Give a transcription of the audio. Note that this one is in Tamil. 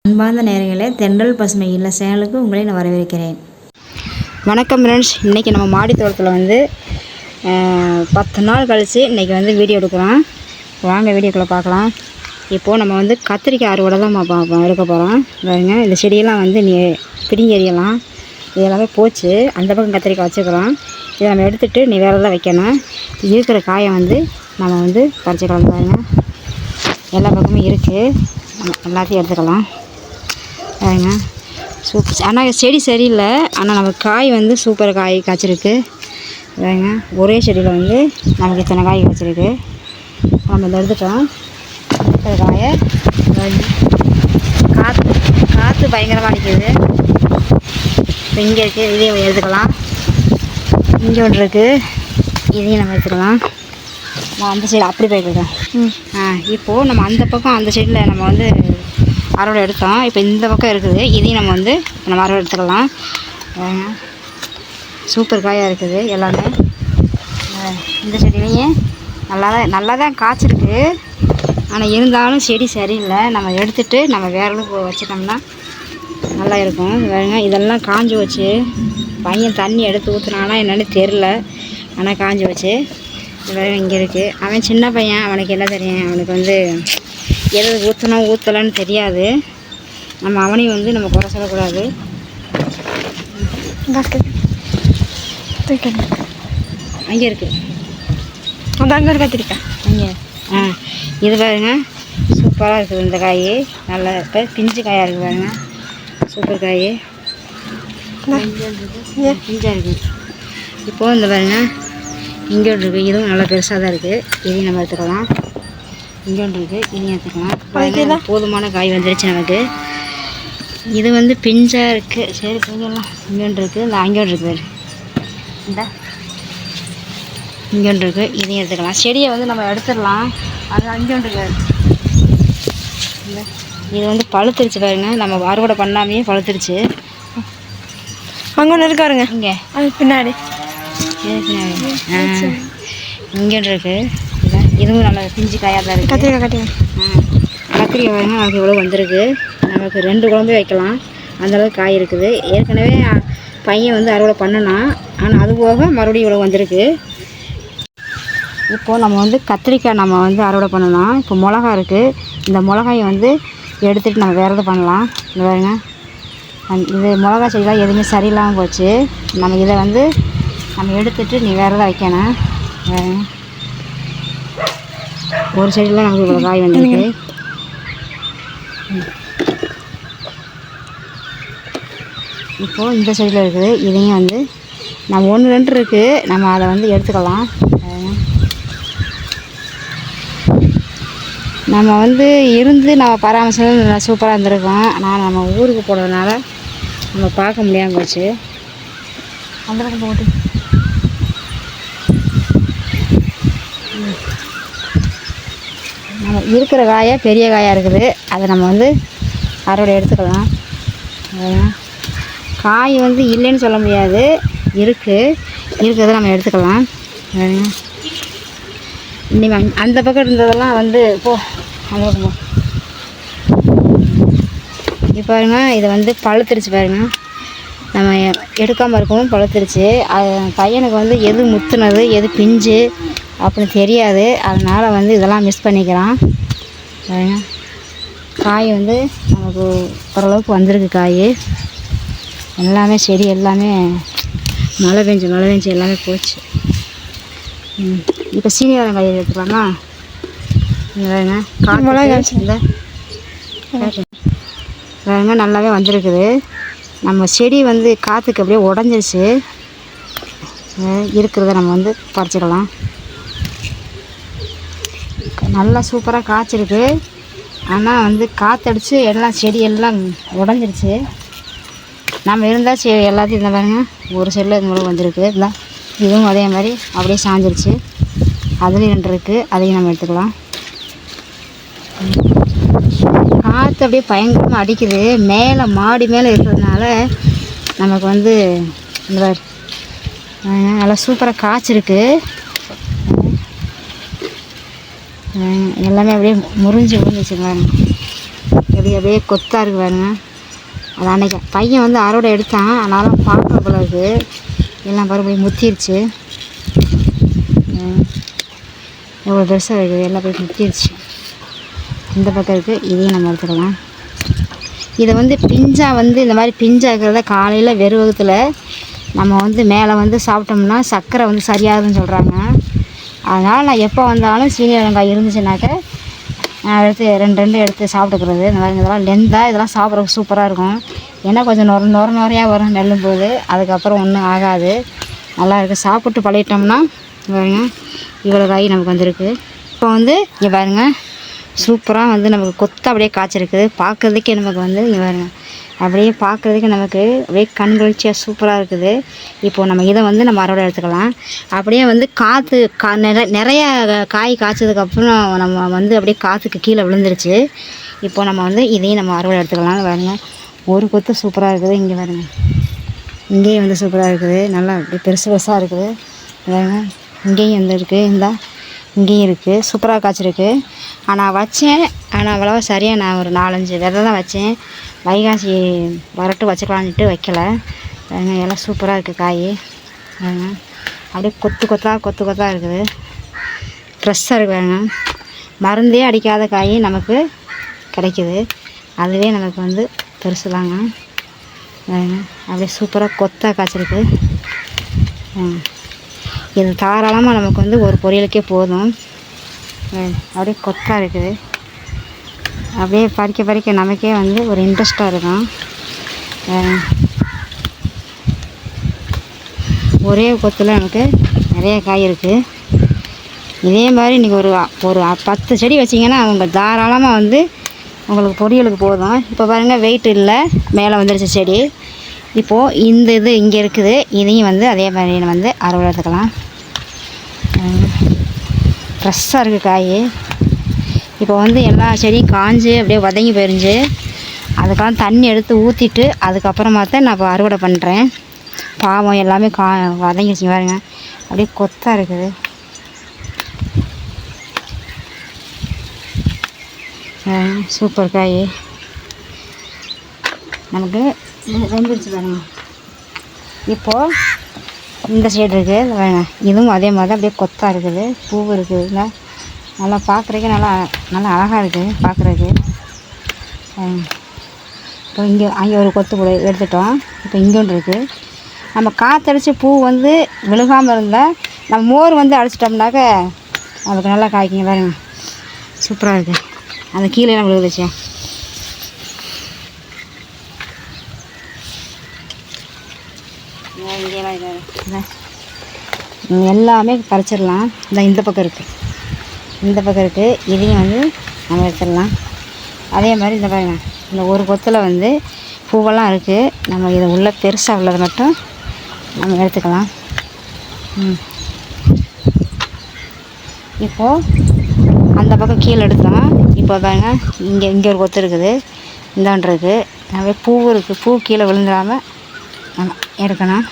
அன்பார்ந்த நேயர்களே, தென்றல் பசுமை இல்ல சேனலுக்கு உங்களை நான் வரவேற்கிறேன். வணக்கம் ஃப்ரெண்ட்ஸ். இன்றைக்கி நம்ம மாடி தோட்டத்தில் வந்து 10 நாள் கழித்து இன்றைக்கி வந்து வீடியோ எடுக்கிறோம். வாங்க வீடியோக்குள்ளே பார்க்கலாம். இப்போது நம்ம வந்து கத்திரிக்காய் அறுவடை தான் எடுக்க போகிறோம். பாருங்க, இந்த செடியெல்லாம் வந்து பிடிங்கி எறியலாம். இது எல்லாமே போச்சு. அந்த பக்கம் கத்திரிக்காய் வச்சுக்கிறோம். இதை நம்ம எடுத்துகிட்டு வேறு தான் வைக்கணும். இருக்கிற காயை வந்து நம்ம வந்து பறிச்சுக்கலாம். பாருங்க, எல்லா பக்கமும் இருக்குது. எல்லாத்தையும் எடுத்துக்கலாம். பாருங்க, சூப்பர். ஆனால் செடி சரியில்லை. ஆனால் நமக்கு காய் வந்து சூப்பர் காய் காய்ச்சிருக்கு. பாருங்க, ஒரே செடியில் வந்து நமக்கு இத்தனை காய் காய்ச்சிருக்கு. நம்ம இதை எடுத்துட்டோம். இருக்கிற காயை காற்று பயங்கரமாக அடிக்குது. இப்போ இங்கே இருக்குது, இதையும் எடுத்துக்கலாம். இங்கே ஒன்று இருக்குது, இதையும் நம்ம எடுத்துக்கலாம். நான் அந்த சைடு அப்படி போய்க்கிட்டேன். இப்போது நம்ம அந்த பக்கம் அந்த சைடில் நம்ம வந்து அறுவடை எடுத்தோம். இப்போ இந்த பக்கம் இருக்குது, இதையும் நம்ம வந்து நம்ம அறுவடை எடுத்துக்கலாம். சூப்பர் காயாக இருக்குது எல்லாமே. இந்த செடியிலையும் நல்லா தான் காய்ச்சிருக்கு. ஆனால் இருந்தாலும் செடி சரியில்லை. நம்ம எடுத்துகிட்டு நம்ம வேறு அளவுக்கு வச்சிட்டோம்னா நல்லா இருக்கும். வேறுங்க, இதெல்லாம் காஞ்சி வச்சு பையன் தண்ணி எடுத்து ஊற்றுனானா என்னென்னு தெரில. ஆனால் காஞ்சி வச்சு வேறு இங்கே இருக்குது. அவன் சின்ன பையன், அவனுக்கு என்ன தெரியும்? அவனுக்கு வந்து எது ஊற்றணும் ஊற்றலான்னு தெரியாது. நம்ம அவனையும் வந்து நம்ம குறை சொல்லக்கூடாது. அங்கே இருக்குது, அங்கே ஒரு கத்திரிக்காய் அங்கே. இது பாருங்க, சூப்பராக இருக்குது. இந்த காய் நல்லா இப்போ பிஞ்சு காயாக இருக்குது. பாருங்க, சூப்பர் காய் பிஞ்சாக இருக்குது. இப்போது இந்த பாருங்க, இங்கே ஒன்று இருக்குது. இதுவும் நல்லா பெருசாக தான் இருக்குது. இதையும் நம்ம எடுத்துக்கலாம். இங்கே ஒன்று இருக்குது, இதையும் எடுத்துக்கலாம். போதுமான காய் வந்துடுச்சு நமக்கு. இது வந்து பிஞ்சாக இருக்குது. சரி, பிஞ்செல்லாம் இங்கே ஒன்று இருக்குது. இந்த அங்கே ஒன்று இருக்குது. இந்த இங்கே ஒன்று இருக்குது, இதையும் எடுத்துக்கலாம். செடியை வந்து நம்ம எடுத்துடலாம். அது அங்கே ஒன்று இருக்குது. இந்த இது வந்து பழுத்துருச்சு. பாருங்க, நம்ம அறுவடை பண்ணாமையே பழுத்துருச்சு. அங்கே ஒன்று இருக்காருங்க, இங்கே அது பின்னாடி. இங்கே ஒன்று இருக்குது. இதுவும் நம்ம பிஞ்சு காயாக தான் இருக்குது. கத்திரிக்காய் பாருங்க, நமக்கு இவ்வளோ வந்திருக்கு. நமக்கு 2 குழம்பு வைக்கலாம், அந்தளவுக்கு காய் இருக்குது. ஏற்கனவே பையன் வந்து அறுவடை பண்ணலாம். ஆனால் அது போக மறுபடியும் இவ்வளோ வந்திருக்கு. இப்போது நம்ம வந்து கத்திரிக்காய் நம்ம வந்து அறுவடை பண்ணலாம். இப்போ மிளகா இருக்குது. இந்த மிளகாயை வந்து எடுத்துகிட்டு நம்ம வேறு எது பண்ணலாம். இந்த பாருங்க, இது மிளகா செடிலாம் எதுவுமே சரியில்லாமல் போச்சு. நம்ம இதை வந்து நம்ம எடுத்துகிட்டு வேறு எதாவது வைக்கணும். ஒரு சைடில் நமக்கு இவ்வளோ காய் வந்துருக்கு. இப்போது இந்த சைடில் இருக்குது. இதையும் வந்து நம்ம 1-2 இருக்குது, நம்ம அதை வந்து எடுத்துக்கலாம். நம்ம வந்து இருந்து நம்ம பராமரிச்சது நல்லா சூப்பராக இருந்திருக்கோம். ஆனால் நம்ம ஊருக்கு போனதுனால நம்ம பார்க்க முடியாமல் போச்சு. அந்த பக்கம் போட்டு நம்ம இருக்கிற காயை பெரிய காயாக இருக்குது. அதை நம்ம வந்து அறுவடை எடுத்துக்கலாம். காய் வந்து இல்லைன்னு சொல்ல முடியாது, இருக்கிறத நம்ம எடுத்துக்கலாம். இனிமேல் அந்த பக்கம் இருந்ததெல்லாம் வந்து அந்த பக்கம் இப்போ பாருங்க, இதை வந்து பழுத்துருச்சு. பாருங்க, நம்ம எடுக்காமல் இருக்கவும் பழுத்துருச்சு. அது பையனுக்கு வந்து எது முத்துனது எது பிஞ்சு அப்படின்னு தெரியாது. அதனால் வந்து இதெல்லாம் மிஸ் பண்ணிக்கிறான். காய் வந்து நமக்கு ஓரளவுக்கு வந்திருக்கு. காய் எல்லாமே செடி எல்லாமே மழை பெஞ்சு எல்லாமே போச்சு. இப்போ சீனிவாரம் காய் எடுத்துக்கலாமா? வேறுங்க நல்லாவே வந்திருக்குது. நம்ம செடி வந்து காற்றுக்கு அப்படியே உடஞ்சிருச்சு. இருக்கிறத நம்ம வந்து பறிச்சிக்கலாம். நல்லா சூப்பராக காய்ச்சிருக்கு. ஆனால் வந்து காற்றடிச்சு எல்லாம் செடி எல்லாம் உடஞ்சிருச்சு. நம்ம இருந்தால் எல்லாத்தையும் இந்த பாருங்க, ஒரு செல்லில் இது மூலம் வந்திருக்கு. இல்லை, இதுவும் அதே மாதிரி அப்படியே சாஞ்சிருச்சு. அதுலேயும் 2 இருக்குது, அதையும் நம்ம எடுத்துக்கலாம். காற்று அப்படியே பயங்கரமாக அடிக்குது. மேலே மாடி மேலே இருக்கிறதுனால நமக்கு வந்து இந்த நல்லா சூப்பராக காய்ச்சிருக்கு. எல்லாமே அப்படியே முறிஞ்சு வச்சுக்கலாம். எப்படி அப்படியே கொத்தாக இருக்குது பாருங்க. அது அன்றைக்கி பையன் வந்து அறுவடை எடுத்தான், ஆனாலும் பார்க்க போல இருக்குது. எல்லாம் பாருங்க போய் முத்திருச்சு. எவ்வளோ பெருசாக இருக்குது, எல்லாம் போய் முத்திருச்சு. இந்த பக்கம் இருக்குது, இதையும் நம்ம எடுத்துக்கலாம். இதை வந்து பிஞ்சாக வந்து இந்த மாதிரி பிஞ்சாகிறத காலையில் வெறுவகத்தில் நம்ம வந்து மேலே வந்து சாப்பிட்டோம்னா சர்க்கரை வந்து சரியாகுதுன்னு சொல்கிறாங்க. அதனால் நான் எப்போ வந்தாலும் சீனி வெங்காயம் இருந்துச்சுனாக்க நான் எடுத்து ரெண்டு எடுத்து சாப்பிட்டுக்கிறது. இந்த மாதிரி இதெல்லாம் லெந்தாக இதெல்லாம் சாப்பிட்றதுக்கு சூப்பராக இருக்கும். ஏன்னா கொஞ்சம் நுரையாக வரும் நெல்லும் போது, அதுக்கப்புறம் ஒன்றும் ஆகாது, நல்லா இருக்குது. சாப்பிட்டு பழகிட்டோம்னா பாருங்க இவ்வளோ காய் நமக்கு வந்திருக்கு. இப்போ வந்து இங்கே பாருங்க சூப்பராக வந்து நமக்கு கொத்த அப்படியே காய்ச்சிருக்குது. பார்க்குறதுக்கே நமக்கு வந்து இங்கே பாருங்க அப்படியே பார்க்குறதுக்கு நமக்கு அப்படியே கண்குளிர்ச்சியாக சூப்பராக இருக்குது. இப்போது நம்ம இதை வந்து நம்ம அறுவடை எடுத்துக்கலாம். அப்படியே வந்து காற்று நிறைய காய் காய்ச்சதுக்கப்புறம் நம்ம வந்து அப்படியே காற்றுக்கு கீழே விழுந்துருச்சு. இப்போ நம்ம வந்து இதையும் நம்ம அறுவடை எடுத்துக்கலாம். பாருங்க ஒரு கொத்து சூப்பராக இருக்குது. இங்கே பாருங்க இங்கேயும் வந்து சூப்பராக இருக்குது, நல்லா அப்படியே பெருசாக இருக்குது. பாருங்க இங்கேயும் வந்து இருக்குது, இங்கேயும் இருக்குது, சூப்பராக காய்ச்சிருக்கு. ஆனால் வச்சேன், ஆனால் அவ்வளோவா சரியாக நான் ஒரு 4-5 விதை தான் வச்சேன். வைகாசி வரட்டு வச்சுக்கலான்ட்டு வைக்கல. எல்லாம் சூப்பராக இருக்குது காய். அப்படியே கொத்தாக இருக்குது, ஃப்ரெஷ்ஷாக இருக்குங்க. மருந்தே அடிக்காத காய் நமக்கு கிடைக்கிது, அதுவே நமக்கு வந்து பெருசு தாங்க. அப்படியே சூப்பராக கொத்தாக காய்ச்சிருக்கு. இது தாராளமாக நமக்கு வந்து ஒரு பொரியலுக்கே போதும். அப்படியே கொத்தாக இருக்குது. அப்படியே பறிக்க நமக்கே வந்து ஒரு இன்ட்ரெஸ்ட்டாக இருக்கும். ஒரே கொத்தில் நமக்கு நிறைய காய் இருக்குது. இதே மாதிரி இன்றைக்கி ஒரு 10 செடி வச்சிங்கன்னா அவங்க தாராளமாக வந்து உங்களுக்கு பொரியலுக்கு போதும். இப்போ பாருங்கள் வெயிட் இல்லை, மேலே வந்துருச்சு செடி. இப்போது இந்த இது இங்கே இருக்குது, இதையும் வந்து அதே மாதிரி வந்து அறுவடை எடுத்துக்கலாம். ஃப்ரெஷ்ஷாக இருக்குது காய். இப்போ வந்து எல்லா செடியும் காஞ்சு அப்படியே வதங்கி போயிருந்துச்சு. அதுக்கெல்லாம் தண்ணி எடுத்து ஊற்றிட்டு அதுக்கப்புறமா தான் நான் இப்போ அறுவடை பண்ணுறேன். பாவம் எல்லாமே வதங்கிடுச்சு பாருங்க, அப்படியே கொத்தாக இருக்குது. சூப்பர் காய் நமக்கு வெந்துருச்சு பாருங்க. இப்போது இந்த சைடு இருக்குது பாருங்க, இதுவும் அதே மாதிரி தான் அப்படியே கொத்தாக இருக்குது. பூ இருக்குதுங்க, நல்லா பார்க்குறதுக்கு நல்லா அழகாக இருக்குது பார்க்குறதுக்கு. இப்போ அங்கே ஒரு கொத்து கூட எடுத்துட்டோம். இப்போ இங்கே ஒன்று இருக்குது. நம்ம காற்றடிச்சி பூ வந்து விழுகாமல் இருந்தால் நம்ம மோர் வந்து அடிச்சிட்டோம்னாக்க அதுக்கு நல்லா காய்க்குங்க பாருங்க, சூப்பராக இருக்குது. அந்த கீழே விழுந்துச்சு. எல்லாமே பறிச்சிடலாம். இந்த பக்கம் இருக்குது, இதையும் வந்து நம்ம எடுத்துடலாம். அதே மாதிரி இந்த பாருங்க, இந்த ஒரு கொத்தில் வந்து பூவெல்லாம் இருக்குது. நம்ம இதை உள்ள பெருசாக உள்ளதை மட்டும் நம்ம எடுத்துக்கலாம். இப்போது அந்த பக்கம் கீழே எடுத்தோம். இப்போ பாருங்க இங்கே ஒரு கொத்து இருக்குது, இந்தாண்டு இருக்குது. நிறைய பூ இருக்குது. பூ கீழே விழுந்துடாமல் நம்ம எடுக்கணும்.